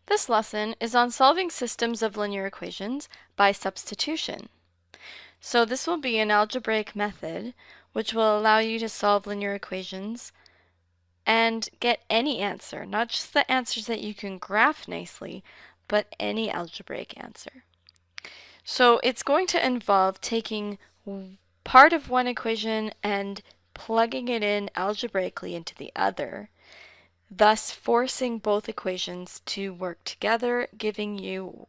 This lesson is on solving systems of linear equations by substitution. So this will be an algebraic method which will allow you to solve linear equations and get any answer, not just the answers that you can graph nicely, but any algebraic answer. So it's going to involve taking part of one equation and plugging it in algebraically into the other, thus forcing both equations to work together, giving you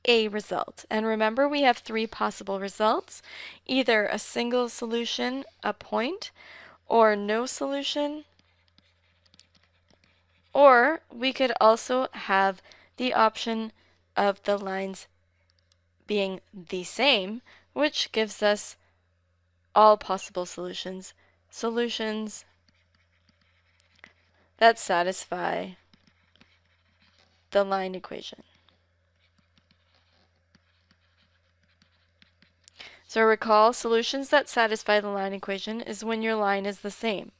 a result. And remember, we have three possible results: either a single solution, a point, or no solution, or we could also have the option of the lines being the same, which gives us all possible solutions, solutions that satisfy the line equation. So recall, solutions that satisfy the line equation is when your line is the same.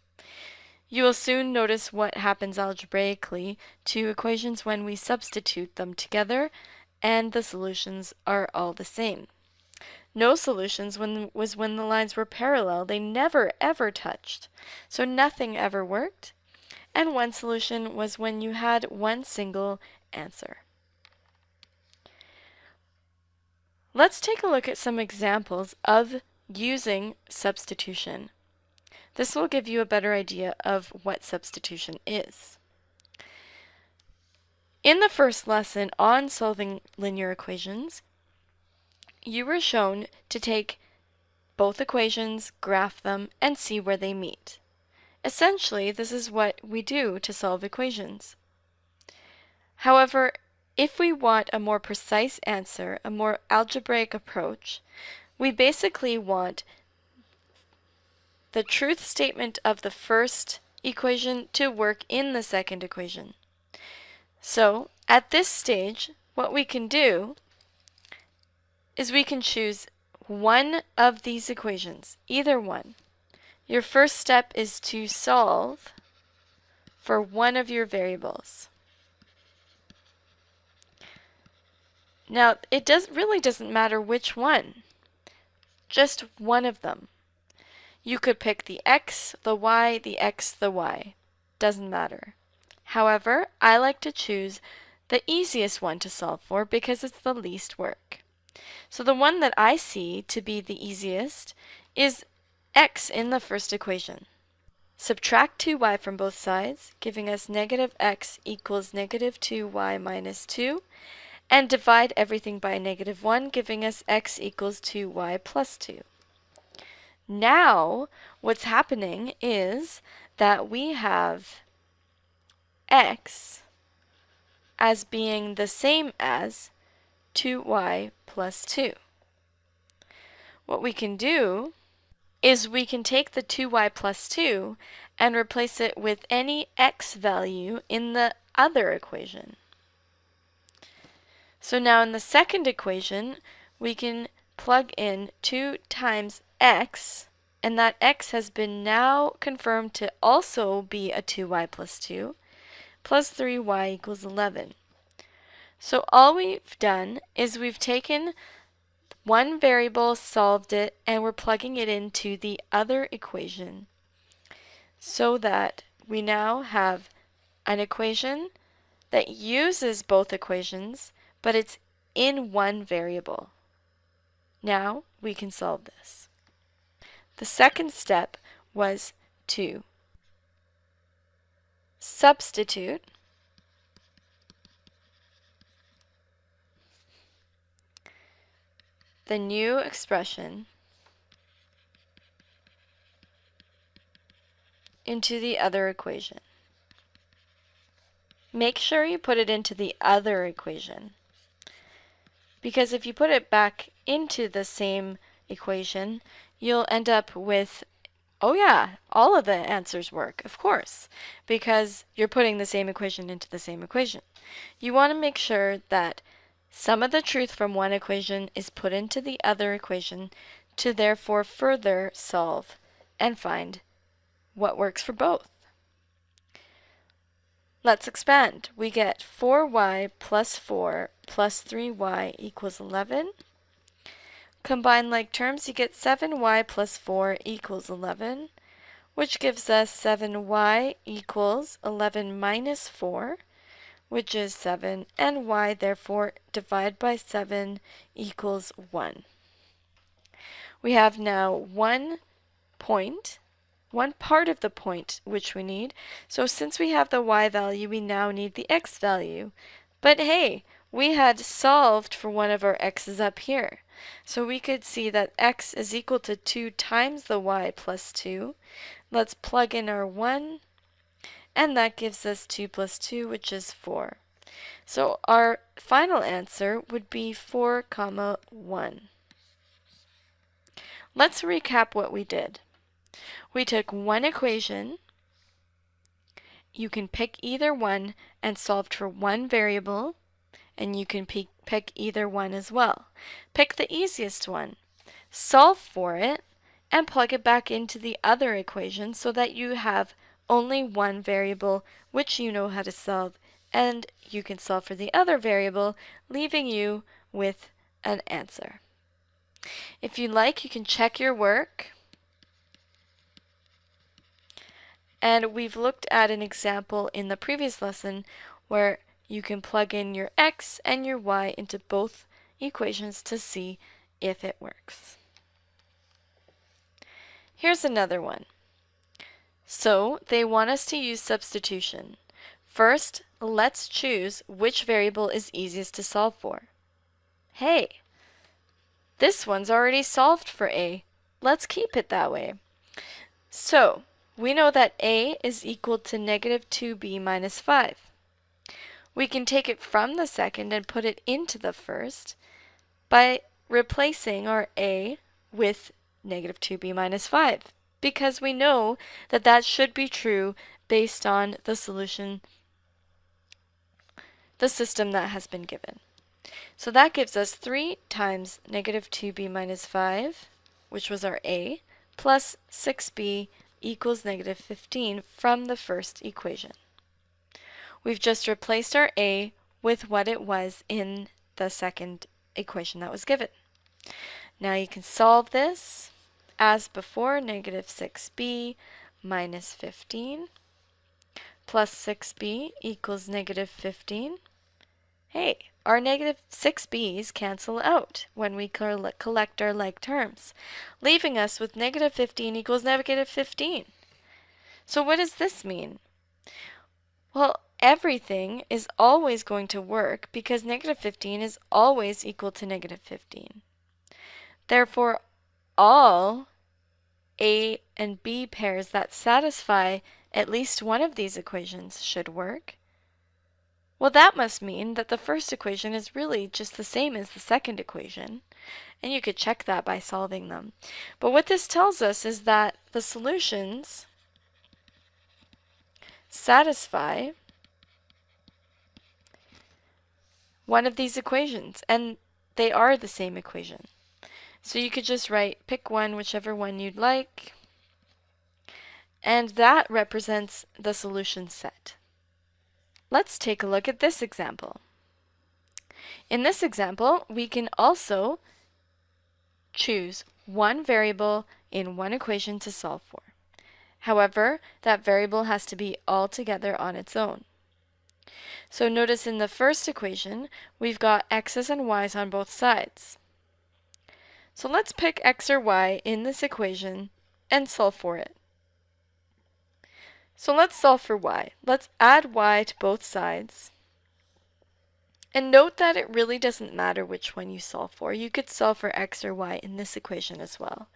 You will soon notice what happens algebraically to equations when we substitute them together and the solutions are all the same. No solutions was when the lines were parallel. They never ever touched, so nothing ever worked. And one solution was when you had one single answer. Let's take a look at some examples of using substitution. This will give you a better idea of what substitution is. In the first lesson on solving linear equations, you were shown to take both equations, graph them, and see where they meet. Essentially, this is what we do to solve equations. However, if we want a more precise answer, a more algebraic approach, we basically want the truth statement of the first equation to work in the second equation. So, at this stage, what we can do is we can choose one of these equations, either one. Your first step is to solve for one of your variables. Now, it really doesn't matter which one, just one of them. You could pick the x, the y, the x, the y. Doesn't matter. However, I like to choose the easiest one to solve for because it's the least work. So the one that I see to be the easiest is x in the first equation. Subtract 2y from both sides, giving us negative x equals negative 2y minus 2, and divide everything by negative 1, giving us x equals 2y plus 2. Now, what's happening is that we have x as being the same as 2y plus 2. What we can do is we can take the 2y plus 2 and replace it with any x value in the other equation. So now in the second equation, we can plug in 2 times x, and that x has been now confirmed to also be a 2y plus 2, plus 3y equals 11. So all we've done is we've taken one variable, solved it, and we're plugging it into the other equation so that we now have an equation that uses both equations, but it's in one variable. Now we can solve this. The second step was to substitute the new expression into the other equation. Make sure you put it into the other equation, because if you put it back into the same equation, you'll end up with, oh yeah, all of the answers work, of course, because you're putting the same equation into the same equation. You want to make sure that some of the truth from one equation is put into the other equation to therefore further solve and find what works for both. let's expand. We get 4y plus 4 plus 3y equals 11. Combine like terms, you get 7y plus 4 equals 11, which gives us 7y equals 11 minus 4, which is 7, and y therefore divided by 7 equals 1. We have now one part of the point which we need. So since we have the y value, we now need the x value. But hey, we had solved for one of our x's up here. So we could see that x is equal to 2 times the y plus 2. Let's plug in our 1, and that gives us 2 plus 2, which is 4. So our final answer would be 4, 1. Let's recap what we did. We took one equation. You can pick either one and solved for one variable, and you can pick either one as well. Pick the easiest one, solve for it, and plug it back into the other equation so that you have only one variable which you know how to solve, and you can solve for the other variable, leaving you with an answer. If you like, you can check your work. And we've looked at an example in the previous lesson where you can plug in your x and your y into both equations to see if it works. Here's another one. So they want us to use substitution. First, let's choose which variable is easiest to solve for. Hey, this one's already solved for a. Let's keep it that way. So we know that a is equal to negative 2b minus 5. We can take it from the second and put it into the first by replacing our a with negative 2b minus 5, because we know that that should be true based on the solution, the system that has been given. So that gives us 3 times negative 2b minus 5, which was our a, plus 6b equals negative 15 from the first equation. We've just replaced our a with what it was in the second equation that was given. Now you can solve this as before. Negative 6b minus 15 plus 6b equals negative 15. Hey, our negative 6b's cancel out when we collect our like terms, leaving us with negative 15 equals negative 15. So what does this mean? Well, everything is always going to work because negative 15 is always equal to negative 15. Therefore, all A and B pairs that satisfy at least one of these equations should work. Well, that must mean that the first equation is really just the same as the second equation, and you could check that by solving them. But what this tells us is that the solutions satisfy one of these equations, and they are the same equation. So you could just write, pick one, whichever one you'd like, and that represents the solution set. Let's take a look at this example. In this example, we can also choose one variable in one equation to solve for. However, that variable has to be altogether on its own. So notice in the first equation, we've got x's and y's on both sides. So let's pick x or y in this equation and solve for it. So let's solve for y. Let's add y to both sides. And note that it really doesn't matter which one you solve for. You could solve for x or y in this equation as well.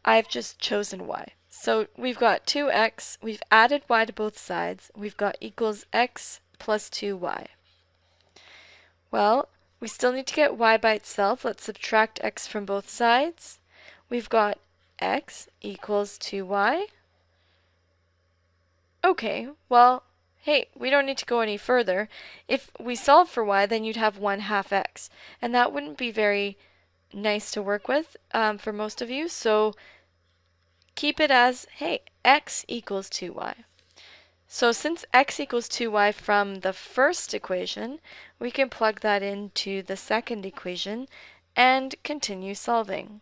I've just chosen y. So we've got 2x, we've added y to both sides, we've got equals x plus 2y. Well, we still need to get y by itself. Let's subtract x from both sides. We've got x equals 2y. Okay, well, hey, we don't need to go any further. If we solve for y, then you'd have 1/2 x, and that wouldn't be very nice to work with for most of you, so keep it as, hey, x equals 2y. So since x equals 2y from the first equation, we can plug that into the second equation and continue solving.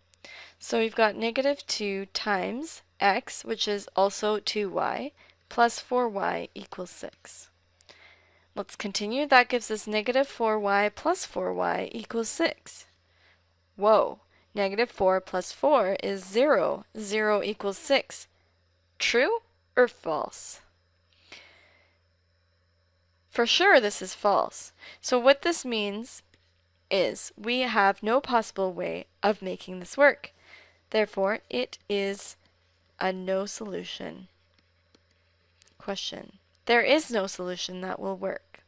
So we've got negative 2 times x, which is also 2y, plus 4y equals 6. Let's continue. That gives us negative 4y plus 4y equals 6. Whoa, negative 4 plus 4 is 0. 0 equals 6. True or false? For sure this is false. So what this means is we have no possible way of making this work. Therefore, it is a no solution question. There is no solution that will work.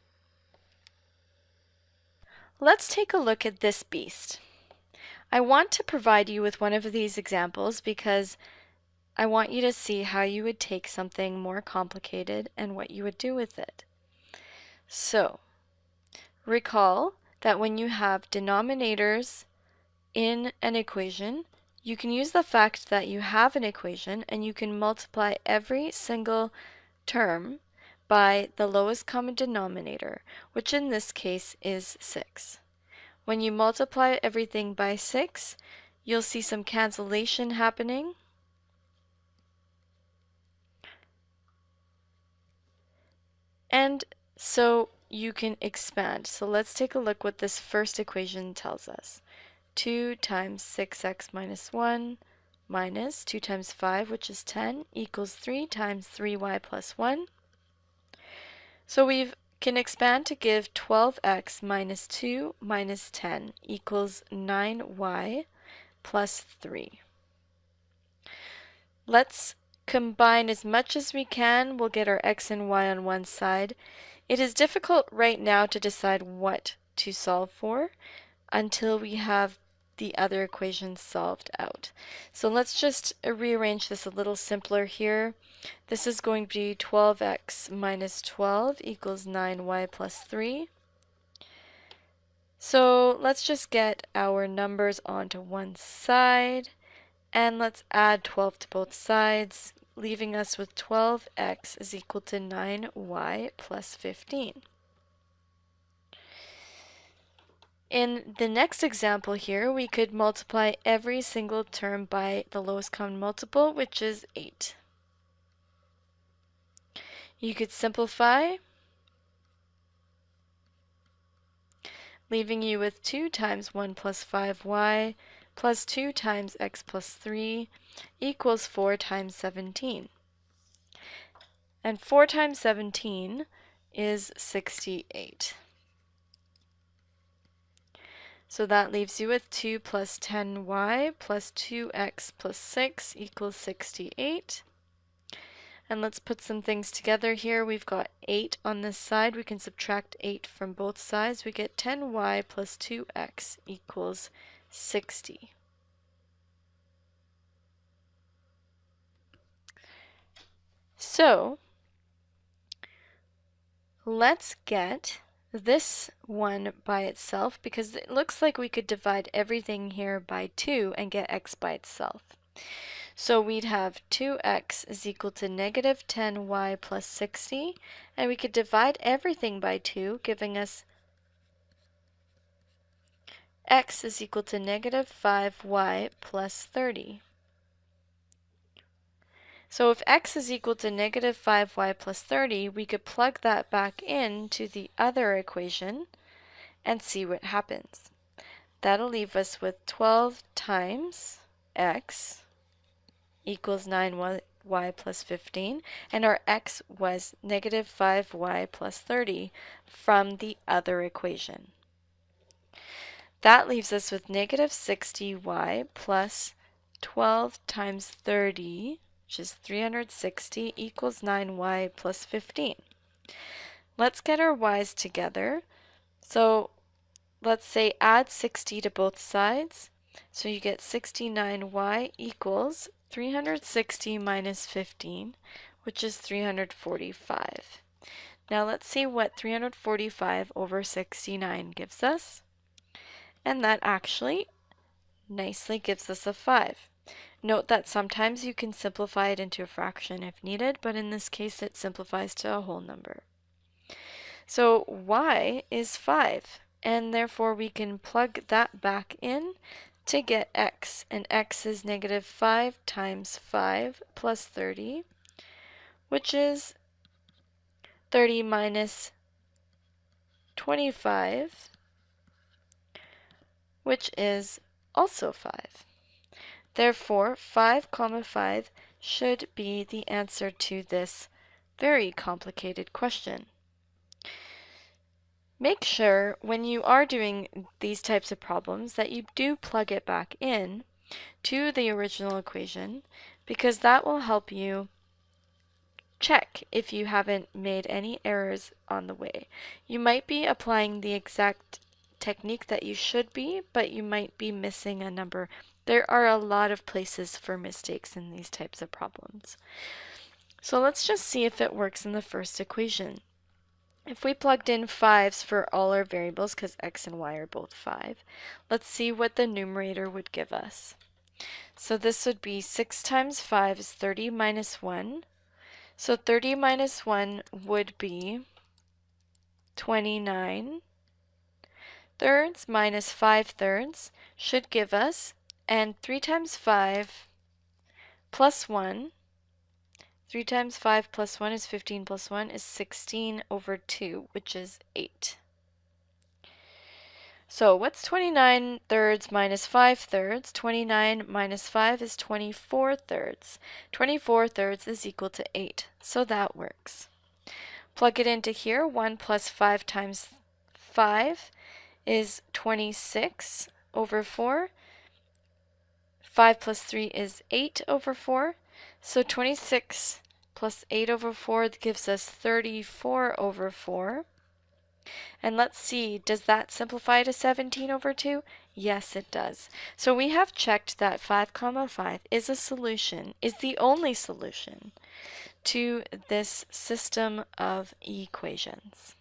Let's take a look at this beast. I want to provide you with one of these examples because I want you to see how you would take something more complicated and what you would do with it. So, recall that when you have denominators in an equation, you can use the fact that you have an equation and you can multiply every single term by the lowest common denominator, which in this case is 6. When you multiply everything by 6, you'll see some cancellation happening. And so you can expand. So let's take a look what this first equation tells us. 2 times 6x minus 1 minus 2 times 5, which is 10, equals 3 times 3y plus 1. So we can expand to give 12x minus 2 minus 10 equals 9y plus 3. Let's combine as much as we can. We'll get our x and y on one side. It is difficult right now to decide what to solve for until we have the other equations solved out. So let's just rearrange this a little simpler here. This is going to be 12x minus 12 equals 9y plus 3. So let's just get our numbers onto one side, and let's add 12 to both sides, leaving us with 12x is equal to 9y plus 15. In the next example here, we could multiply every single term by the lowest common multiple, which is 8. You could simplify, leaving you with 2 times 1 plus 5y plus 2 times x plus 3 equals 4 times 17. And 4 times 17 is 68. So that leaves you with 2 plus 10y plus 2x plus 6 equals 68. And let's put some things together here. We've got 8 on this side. We can subtract 8 from both sides. We get 10y plus 2x equals 60. So, let's get this one by itself because it looks like we could divide everything here by 2 and get x by itself. So we'd have 2x is equal to negative 10y plus 60, and we could divide everything by 2, giving us x is equal to negative 5y plus 30. So if x is equal to negative 5y plus 30, we could plug that back into the other equation and see what happens. That'll leave us with 12 times x equals 9y plus 15, and our x was negative 5y plus 30 from the other equation. That leaves us with negative 60y plus 12 times 30, which is 360, equals 9y plus 15. Let's get our y's together. So let's say add 60 to both sides. So you get 69y equals 360 minus 15, which is 345. Now let's see what 345 over 69 gives us. And that actually nicely gives us a 5. Note that sometimes you can simplify it into a fraction if needed, but in this case it simplifies to a whole number. So y is 5, and therefore we can plug that back in to get x, and x is negative 5 times 5 plus 30, which is 30 minus 25, which is also 5. Therefore, 5, 5 should be the answer to this very complicated question. Make sure when you are doing these types of problems that you do plug it back in to the original equation, because that will help you check if you haven't made any errors on the way. You might be applying the exact technique that you should be, but you might be missing a number. There are a lot of places for mistakes in these types of problems. So let's just see if it works in the first equation. If we plugged in 5s for all our variables, because x and y are both 5, let's see what the numerator would give us. So this would be 6 times 5 is 30 minus 1. So 30 minus 1 would be 29 thirds minus 5 thirds should give us, and 3 times 5 plus 1, 3 times 5 plus 1 is 15 plus 1 is 16 over 2, which is 8. So what's 29 thirds minus 5 thirds? 29 minus 5 is 24 thirds. 24 thirds is equal to 8, so that works. Plug it into here. 1 plus 5 times 5 is 26 over 4. 5 plus 3 is 8 over 4. So 26 plus 8 over 4 gives us 34 over 4. And let's see, does that simplify to 17 over 2? Yes, it does. So we have checked that 5, 5 is a solution, is the only solution to this system of equations.